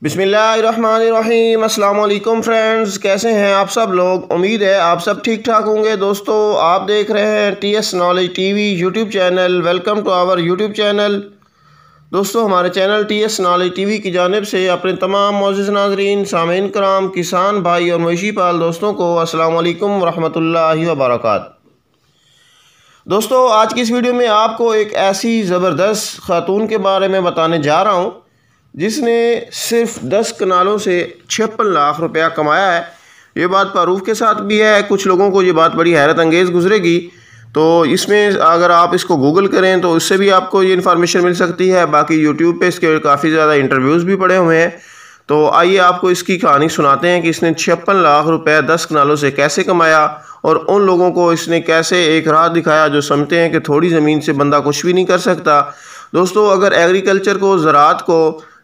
बिस्मिल्लाहिर्रहमानिर्रहीम। अस्सलाम वालेकुम फ्रेंड्स, कैसे हैं आप सब लोग। उम्मीद है आप सब ठीक ठाक होंगे। दोस्तों, आप देख रहे हैं TS knowledge TV YouTube channel. Welcome to our YouTube channel. दोस्तों, हमारे चैनल TS नॉलेज TV की जानिब से अपने तमाम मोअज़्ज़िज़ नाज़रीन, सामीन कराम, किसान भाई और मवेशी पाल दोस्तों को अस्सलाम वालेकुम रहमतुल्लाहि व बरकातहू। दोस्तों, आज की इस वीडियो में आपको एक ऐसी ज़बरदस्त खातून के बारे में बताने जा रहा हूँ जिसने सिर्फ 10 कनालों से 56 लाख रुपया कमाया है। ये बात प्रूफ के साथ भी है। कुछ लोगों को ये बात बड़ी हैरत अंगेज़ गुजरेगी, तो इसमें अगर आप इसको गूगल करें तो उससे भी आपको ये इन्फॉर्मेशन मिल सकती है। बाकी यूट्यूब पे इसके काफ़ी ज़्यादा इंटरव्यूज़ भी पड़े हुए हैं। तो आइए आपको इसकी कहानी सुनाते हैं कि इसने 56 लाख रुपये 10 कनालों से कैसे कमाया और उन लोगों को इसने कैसे एक राह दिखाया जो समझते हैं कि थोड़ी ज़मीन से बंदा कुछ भी नहीं कर सकता। दोस्तों, अगर एग्रीकल्चर को, ज़राअत को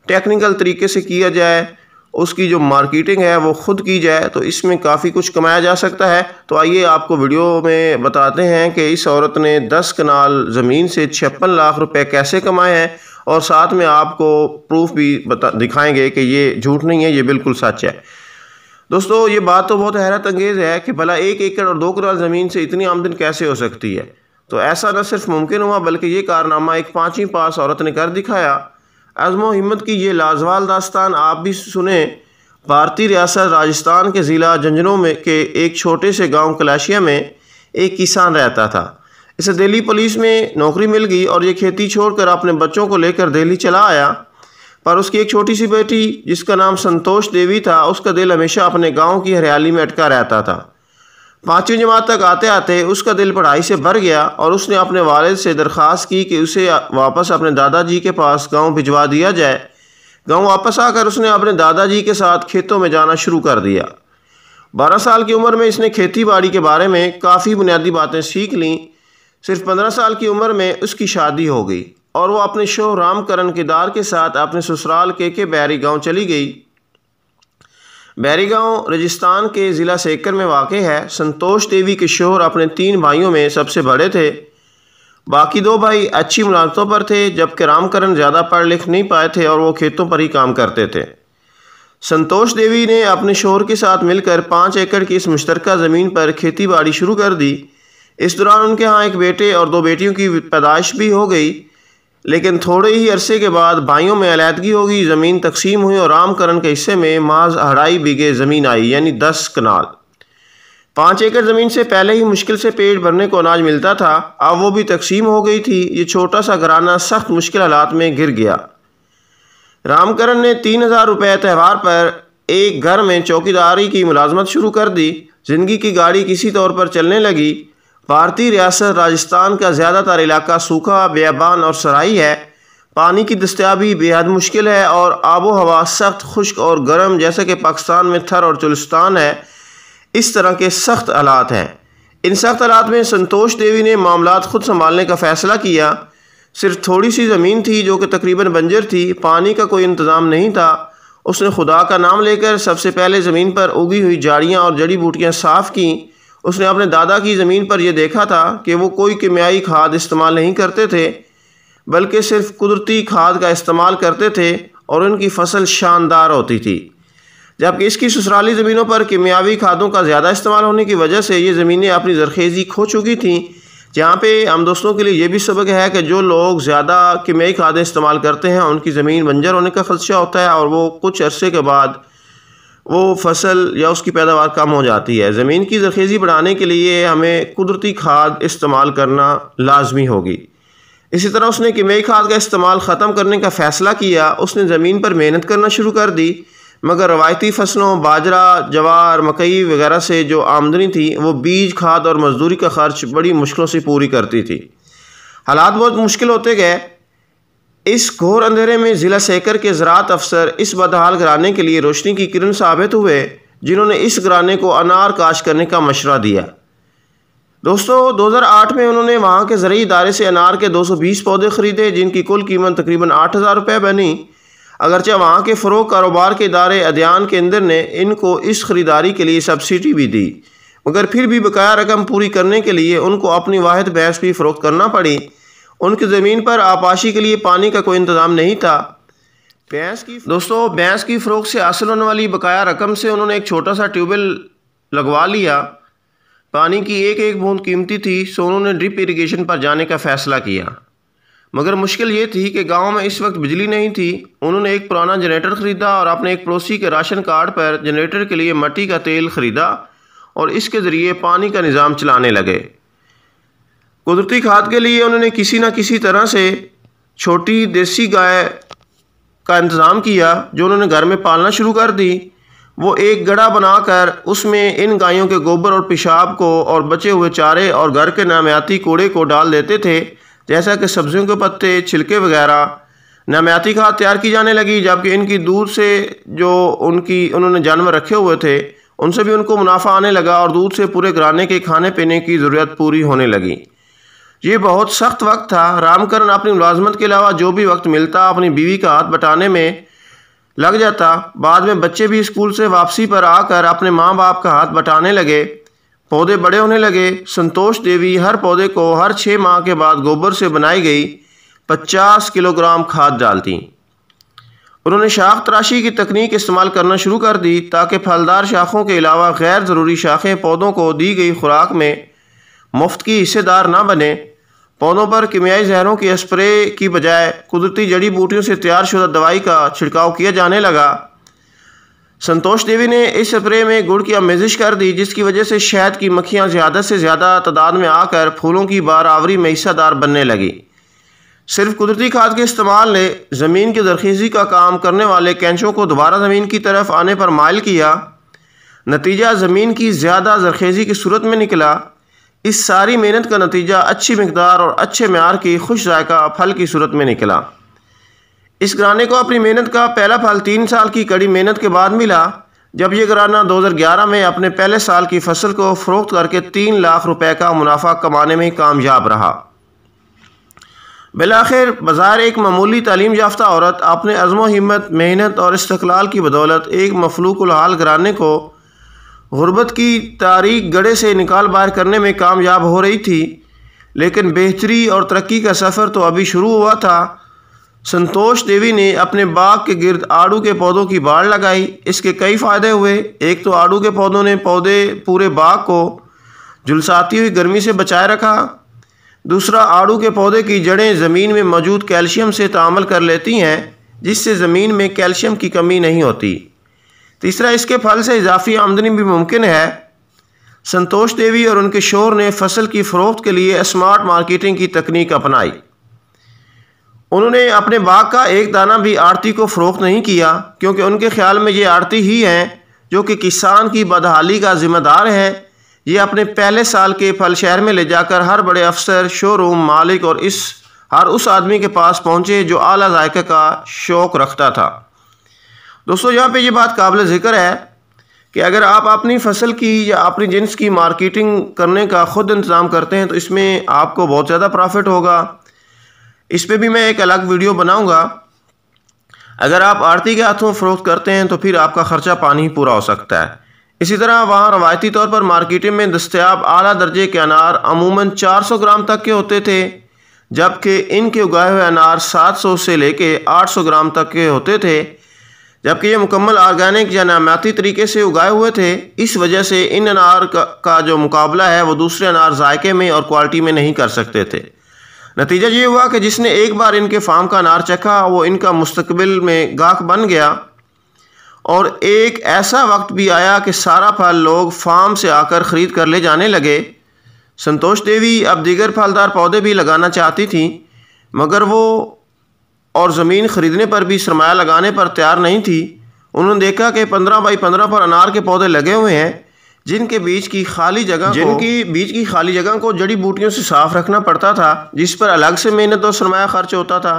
टेक्निकल तरीके से किया जाए, उसकी जो मार्केटिंग है वो ख़ुद की जाए, तो इसमें काफ़ी कुछ कमाया जा सकता है। तो आइए आपको वीडियो में बताते हैं कि इस औरत ने 10 कनाल ज़मीन से 56 लाख रुपए कैसे कमाए हैं, और साथ में आपको प्रूफ भी दिखाएंगे कि ये झूठ नहीं है, ये बिल्कुल सच है। दोस्तों, ये बात तो बहुत हैरत अंगेज़ है कि भला 1 एकड़ और 2 कनाल ज़मीन से इतनी आमदन कैसे हो सकती है। तो ऐसा न सिर्फ मुमकिन हुआ बल्कि ये कारनामा एक 5वीं पास औरत ने कर दिखाया। अज़्म हिम्मत की ये लाजवाल दास्तान आप भी सुने। भारतीय रियासत राजस्थान के ज़िला झुंझुनू में के एक छोटे से गांव कलाशिया में एक किसान रहता था। इसे दिल्ली पुलिस में नौकरी मिल गई और ये खेती छोड़कर अपने बच्चों को लेकर दिल्ली चला आया। पर उसकी एक छोटी सी बेटी जिसका नाम संतोष देवी था, उसका दिल हमेशा अपने गाँव की हरियाली में अटका रहता था। 5वीं जमात तक आते आते उसका दिल पढ़ाई से भर गया और उसने अपने वालिद से दरख्वास्त की कि उसे वापस अपने दादाजी के पास गांव भिजवा दिया जाए। गांव वापस आकर उसने अपने दादाजी के साथ खेतों में जाना शुरू कर दिया। 12 साल की उम्र में इसने खेती बाड़ी के बारे में काफ़ी बुनियादी बातें सीख लीं। सिर्फ 15 साल की उम्र में उसकी शादी हो गई और वो अपने शौहर रामकरण केदार के साथ अपने ससुराल के बैरी गाँव चली गई। बैरी गांव राजस्थान के ज़िला सीकर में वाक़े है। संतोष देवी के शौहर अपने 3 भाइयों में सबसे बड़े थे। बाकी 2 भाई अच्छी मुलाजमतों पर थे, जबकि रामकरण ज़्यादा पढ़ लिख नहीं पाए थे और वो खेतों पर ही काम करते थे। संतोष देवी ने अपने शौहर के साथ मिलकर 5 एकड़ की इस मुश्तरका ज़मीन पर खेती बाड़ी शुरू कर दी। इस दौरान उनके यहाँ एक बेटे और 2 बेटियों की पैदाइश भी हो गई, लेकिन थोड़े ही अरसे के बाद भाइयों में अलहदगी हो गई, ज़मीन तकसीम हुई और रामकरण के हिस्से में माज 2.5 बीघे ज़मीन आई, यानी 10 कनाल। 5 एकड़ ज़मीन से पहले ही मुश्किल से पेट भरने को अनाज मिलता था, अब वो भी तकसीम हो गई थी। ये छोटा सा घराना सख्त मुश्किल हालात में गिर गया। रामकरण ने 3000 रुपये त्यौहार पर एक घर में चौकीदारी की मुलाजमत शुरू कर दी। ज़िंदगी की गाड़ी किसी तौर पर चलने लगी। भारतीय रियासत राजस्थान का ज़्यादातर इलाका सूखा, बेयाबान और सराई है। पानी की दस्तयाबी बेहद मुश्किल है और आबो हवा सख्त, खुश्क और गर्म, जैसे कि पाकिस्तान में थर और चुलिस्तान है। इस तरह के सख्त हालात हैं। इन सख्त हालात में संतोष देवी ने मामलात खुद संभालने का फ़ैसला किया। सिर्फ थोड़ी सी ज़मीन थी जो कि तकरीबन बंजर थी, पानी का कोई इंतज़ाम नहीं था। उसने खुदा का नाम लेकर सबसे पहले ज़मीन पर उगी हुई झाड़ियाँ और जड़ी बूटियाँ साफ़ की। उसने अपने दादा की ज़मीन पर यह देखा था कि वो कोई कीमियाई खाद इस्तेमाल नहीं करते थे, बल्कि सिर्फ कुदरती खाद का इस्तेमाल करते थे और उनकी फसल शानदार होती थी। जबकि इसकी ससुराली ज़मीनों पर कीमियावी खादों का ज़्यादा इस्तेमाल होने की वजह से ये ज़मीनें अपनी ज़रखेज़ी खो चुकी थीं। जहाँ पे हम दोस्तों के लिए ये भी सबक है कि जो लोग ज़्यादा कीमियाई खादें इस्तेमाल करते हैं उनकी ज़मीन बंजर होने का खदशा होता है और वो कुछ अरसे के बाद वो फसल या उसकी पैदावार कम हो जाती है। ज़मीन की ज़रखेज़ी बढ़ाने के लिए हमें कुदरती खाद इस्तेमाल करना लाजमी होगी। इसी तरह उसने कीमियाई खाद का इस्तेमाल ख़त्म करने का फ़ैसला किया। उसने ज़मीन पर मेहनत करना शुरू कर दी, मगर रवायती फसलों बाजरा, जवार, मकई वगैरह से जो आमदनी थी वो बीज, खाद और मजदूरी का खर्च बड़ी मुश्किलों से पूरी करती थी। हालात बहुत मुश्किल होते गए। इस घोर अंधेरे में ज़िला सीकर के ज़राअत अफसर इस बदहाल घराने के लिए रोशनी की किरण साबित हुए, जिन्होंने इस घराने को अनार काश्त करने का मशवरा दिया। दोस्तों, 2008 में उन्होंने वहाँ के ज़रूरी इदारे से अनार के 220 पौधे ख़रीदे, जिनकी कुल कीमत तकरीबन 8000 रुपये बनी। अगरचे वहाँ के फ़रोग़ कारोबार के इदारे अध्ययन केंद्र ने इनको इस ख़रीदारी के लिए सब्सिडी भी दी, मगर फिर भी बकाया रकम पूरी करने के लिए उनको अपनी वाहिद भैंस भी फ़रोख्त करना पड़ी। उनकी ज़मीन पर आपाशी के लिए पानी का कोई इंतज़ाम नहीं था। भैंस की फ़रोख्त से हासिल होने वाली बकाया रकम से उन्होंने एक छोटा सा ट्यूबवेल लगवा लिया। पानी की एक एक बूंद कीमती थी, सो उन्होंने ड्रिप इरिगेशन पर जाने का फ़ैसला किया। मगर मुश्किल ये थी कि गांव में इस वक्त बिजली नहीं थी। उन्होंने एक पुराना जनरेटर ख़रीदा और अपने एक पड़ोसी के राशन कार्ड पर जनरेटर के लिए मिट्टी का तेल ख़रीदा और इसके ज़रिए पानी का निज़ाम चलाने लगे। कुदरती खाद के लिए उन्होंने किसी न किसी तरह से छोटी देसी गाय का इंतज़ाम किया जो उन्होंने घर में पालना शुरू कर दी। वो एक गड़ा बनाकर उसमें इन गायों के गोबर और पेशाब को और बचे हुए चारे और घर के नामियाती कूड़े को डाल देते थे, जैसा कि सब्जियों के पत्ते, छिलके वगैरह। नामियाती खाद तैयार की जाने लगी, जबकि इनकी दूध से जो उन्होंने जानवर रखे हुए थे उनसे भी उनको मुनाफा आने लगा और दूध से पूरे घराने के खाने पीने की ज़रूरत पूरी होने लगी। ये बहुत सख्त वक्त था। रामकरण अपनी मुलाजमत के अलावा जो भी वक्त मिलता अपनी बीवी का हाथ बटाने में लग जाता। बाद में बच्चे भी स्कूल से वापसी पर आकर अपने माँ बाप का हाथ बटाने लगे। पौधे बड़े होने लगे। संतोष देवी हर पौधे को हर 6 माह के बाद गोबर से बनाई गई 50 किलोग्राम खाद डालती। उन्होंने शाख तराशी की तकनीक इस्तेमाल करना शुरू कर दी ताकि फलदार शाखों के अलावा गैर ज़रूरी शाखें पौधों को दी गई खुराक में मुफ्त की हिस्सेदार ना बने। पौधों पर कीमियाई जहरों की स्प्रे की बजाय कुदरती जड़ी बूटियों से तैयार शुदा दवाई का छिड़काव किया जाने लगा। संतोष देवी ने इस स्प्रे में गुड़ की आमेजिश कर दी, जिसकी वजह से शहद की मक्खियाँ ज़्यादा से ज़्यादा तादाद में आकर फूलों की बारावरी में हिस्सेदार बनने लगी। सिर्फ कुदरती खाद के इस्तेमाल ने ज़मीन की दरखेज़ी का काम करने वाले कैंचों को दोबारा ज़मीन की तरफ आने पर माइल किया। नतीजा ज़मीन की ज़्यादा जरखेज़ी की सूरत में निकला। इस सारी मेहनत का नतीजा अच्छी मिकदार और अच्छे म्यार की खुश जायका फल की सूरत में निकला। इस घराने को अपनी मेहनत का पहला फल 3 साल की कड़ी मेहनत के बाद मिला, जब ये घराना 2011 में अपने पहले साल की फसल को फ़रोख्त करके 3 लाख रुपए का मुनाफा कमाने में कामयाब रहा। बिलाखिर बज़ाहिर एक मामूली तालीम याफ्ता औरत अपने अज़्म व हिम्मत, मेहनत और इस्तक़लाल की बदौलत एक मफलूकुल हाल घराने को गुर्बत की तारीक गड़े से निकाल बाहर करने में कामयाब हो रही थी। लेकिन बेहतरी और तरक्की का सफ़र तो अभी शुरू हुआ था। संतोष देवी ने अपने बाग के गिर्द आड़ू के पौधों की बाड़ लगाई। इसके कई फ़ायदे हुए। एक तो आड़ू के पौधों ने पूरे बाग को झुलसाती हुई गर्मी से बचाए रखा। दूसरा, आड़ू के पौधे की जड़ें ज़मीन में मौजूद कैल्शियम से तामल कर लेती हैं, जिससे ज़मीन में कैल्शियम की कमी नहीं होती। तीसरा, इसके फल से इजाफी आमदनी भी मुमकिन है। संतोष देवी और उनके शोहर ने फसल की फ़रोख्त के लिए स्मार्ट मार्केटिंग की तकनीक अपनाई। उन्होंने अपने बाग का एक दाना भी आड़ती को फ़रोख्त नहीं किया, क्योंकि उनके ख्याल में ये आड़ती ही हैं जो कि किसान की बदहाली का ज़िम्मेदार है। ये अपने पहले साल के फल शहर में ले जाकर हर बड़े अफसर, शोरूम मालिक और हर उस आदमी के पास पहुँचे जो आला जायके का शौक़ रखता था। दोस्तों, यहाँ पे ये बात काबिल ज़िक्र है कि अगर आप अपनी फसल की या अपनी जिन्स की मार्केटिंग करने का ख़ुद इंतज़ाम करते हैं तो इसमें आपको बहुत ज़्यादा प्रॉफिट होगा। इस पे भी मैं एक अलग वीडियो बनाऊंगा। अगर आप आड़ती के हाथों फ़रोख्त करते हैं तो फिर आपका ख़र्चा पानी ही पूरा हो सकता है। इसी तरह वहाँ रवायती तौर पर मार्केटिंग में दस्तयाब आला दर्जे के अनार अमूमन 400 ग्राम तक के होते थे, जबकि इनके उगाए हुए अनार 700 से लेके 800 ग्राम तक के होते थे, जबकि ये मुकम्मल ऑर्गेनिक या नामियाती तरीके से उगाए हुए थे। इस वजह से इन अनार का जो मुकाबला है वो दूसरे अनार जायके में और क्वालिटी में नहीं कर सकते थे। नतीजा ये हुआ कि जिसने एक बार इनके फार्म का अनार चखा वो इनका मुस्तकबिल में गाहक बन गया। और एक ऐसा वक्त भी आया कि सारा फल लोग फार्म से आकर ख़रीद कर ले जाने लगे। संतोष देवी अब दीगर फलदार पौधे भी लगाना चाहती थी, मगर वो और ज़मीन ख़रीदने पर भी सरमाया लगाने पर तैयार नहीं थी। उन्होंने देखा कि 15 बाई 15 पर अनार के पौधे लगे हुए हैं, जिनके बीच की खाली जगह को जड़ी बूटियों से साफ़ रखना पड़ता था, जिस पर अलग से मेहनत और सरमाया खर्च होता था।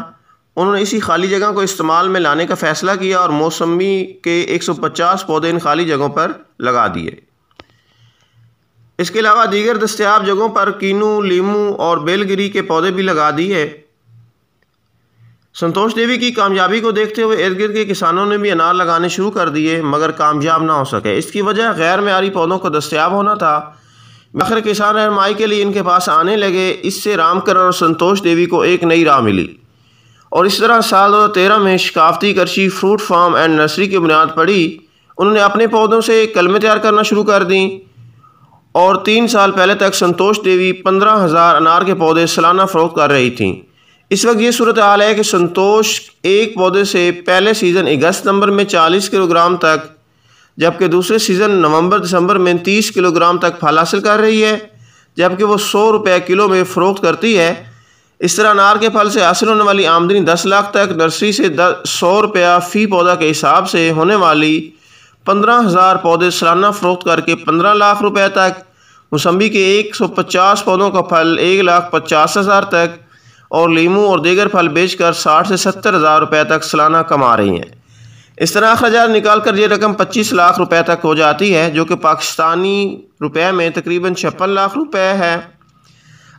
उन्होंने इसी खाली जगह को इस्तेमाल में लाने का फ़ैसला किया और मौसमी के 150 पौधे इन खाली जगहों पर लगा दिए। इसके अलावा दीगर दस्तयाब जगहों पर कीनू, लीमू और बेलगिरी के पौधे भी लगा दिए। संतोष देवी की कामयाबी को देखते हुए इर्द गिर्द के किसानों ने भी अनार लगाने शुरू कर दिए, मगर कामयाब ना हो सके। इसकी वजह गैर मेयारी पौधों को दस्तयाब होना था। आखिर किसान रहनुमाई के लिए इनके पास आने लगे। इससे रामकरण और संतोष देवी को एक नई राह मिली। और इस तरह साल 2013 में शकाफती करशी फ्रूट फार्म एंड नर्सरी की बुनियाद पड़ी। उन्होंने अपने पौधों से कलमें तैयार करना शुरू कर दी और 3 साल पहले तक संतोष देवी 15,000 अनार के पौधे सालाना फ़रोख्त कर रही थीं। इस वक्त ये सूरत हाल है कि संतोष एक पौधे से पहले सीज़न अगस्त-नवंबर में 40 किलोग्राम तक, जबकि दूसरे सीज़न नवंबर-दिसंबर में 30 किलोग्राम तक फल हासिल कर रही है, जबकि वो 100 रुपये किलो में फ़रोख्त करती है। इस तरह अनार के फल से हासिल होने वाली आमदनी 10 लाख तक, नर्सरी से 100 रुपया फ़ी पौधा के हिसाब से होने वाली 15,000 पौधे सालाना फ़रोख्त करके 15 लाख रुपए तक, मौसम्बी के 150 पौधों का फल 1,50,000 तक और लीमू और दीगर फल बेचकर 60 से 70 हज़ार रुपये तक सालाना कमा रही हैं। इस तरह अखराजात निकाल कर ये रकम 25 लाख रुपए तक हो जाती है, जो कि पाकिस्तानी रुपए में तकरीबन 56 लाख रुपए है।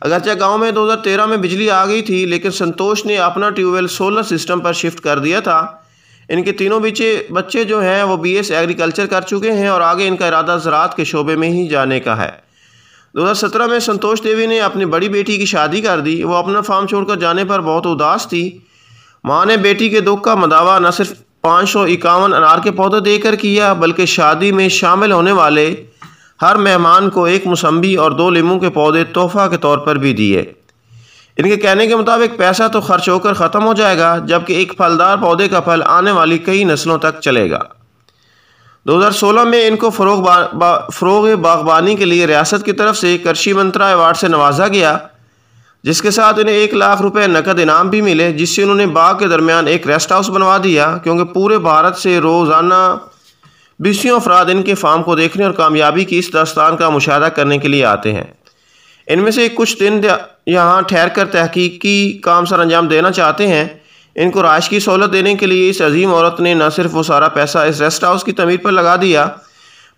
अगरचे गांव में 2013 में बिजली आ गई थी, लेकिन संतोष ने अपना ट्यूबवेल सोलर सिस्टम पर शिफ्ट कर दिया था। इनके तीनों बच्चे जो हैं वो BS एग्रीकल्चर कर चुके हैं और आगे इनका इरादा ज़राअत के शोबे में ही जाने का है। 2017 में संतोष देवी ने अपनी बड़ी बेटी की शादी कर दी। वो अपना फार्म छोड़कर जाने पर बहुत उदास थी। माँ ने बेटी के दुख का मदावा न सिर्फ 551 अनार के पौधे देकर किया, बल्कि शादी में शामिल होने वाले हर मेहमान को एक मौसम्बी और 2 लीमू के पौधे तोहफा के तौर पर भी दिए। इनके कहने के मुताबिक पैसा तो खर्च होकर ख़त्म हो जाएगा, जबकि एक फलदार पौधे का फल आने वाली कई नस्लों तक चलेगा। 2016 में इनको फ़रोग़ बागबानी के लिए रियासत की तरफ से कृषि मंत्रा अवार्ड से नवाजा गया, जिसके साथ इन्हें 1 लाख रुपए नकद इनाम भी मिले, जिससे उन्होंने बाग के दरमियान एक रेस्ट हाउस बनवा दिया, क्योंकि पूरे भारत से रोज़ाना 20 अफराद इनके फार्म को देखने और कामयाबी की इस दास्तान का मुशाहिदा करने के लिए आते हैं। इनमें से कुछ दिन यहाँ ठहर कर तहकीकी काम सर अंजाम देना चाहते हैं। इनको राइश की सहूलत देने के लिए इस अजीम औरत ने न सिर्फ वो सारा पैसा इस रेस्ट हाउस की तमीर पर लगा दिया,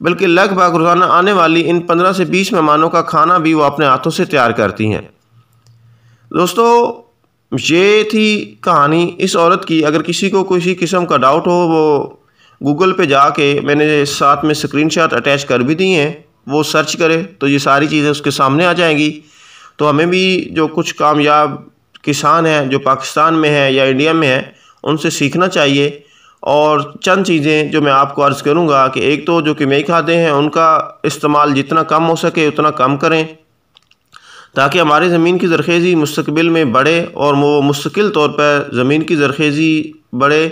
बल्कि लगभग रोज़ाना आने वाली इन 15 से 20 मेहमानों का खाना भी वो अपने हाथों से तैयार करती हैं। दोस्तों, ये थी कहानी इस औरत की। अगर किसी को किसी किस्म का डाउट हो, वो गूगल पे जाके, मैंने साथ में स्क्रीनशॉट अटैच कर भी दिए हैं, वो सर्च करे तो ये सारी चीज़ें उसके सामने आ जाएंगी। तो हमें भी जो कुछ कामयाब किसान हैं जो पाकिस्तान में हैं या इंडिया में हैं, उनसे सीखना चाहिए। और चंद चीज़ें जो मैं आपको अर्ज़ करूँगा कि एक तो जो कीमियाई खादें हैं उनका इस्तेमाल जितना कम हो सके उतना कम करें, ताकि हमारी ज़मीन की ज़रख़ेज़ी मुस्तक़बिल में बढ़े और वो मुस्तकिल तौर पर ज़मीन की ज़रख़ेज़ी बढ़े।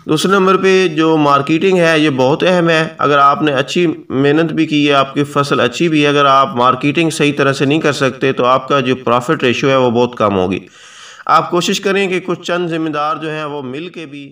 दूसरे नंबर पे जो मार्केटिंग है ये बहुत अहम है। अगर आपने अच्छी मेहनत भी की है, आपकी फसल अच्छी भी है, अगर आप मार्केटिंग सही तरह से नहीं कर सकते तो आपका जो प्रॉफिट रेशियो है वो बहुत कम होगी। आप कोशिश करें कि कुछ चंद ज़िम्मेदार जो हैं वो मिल के भी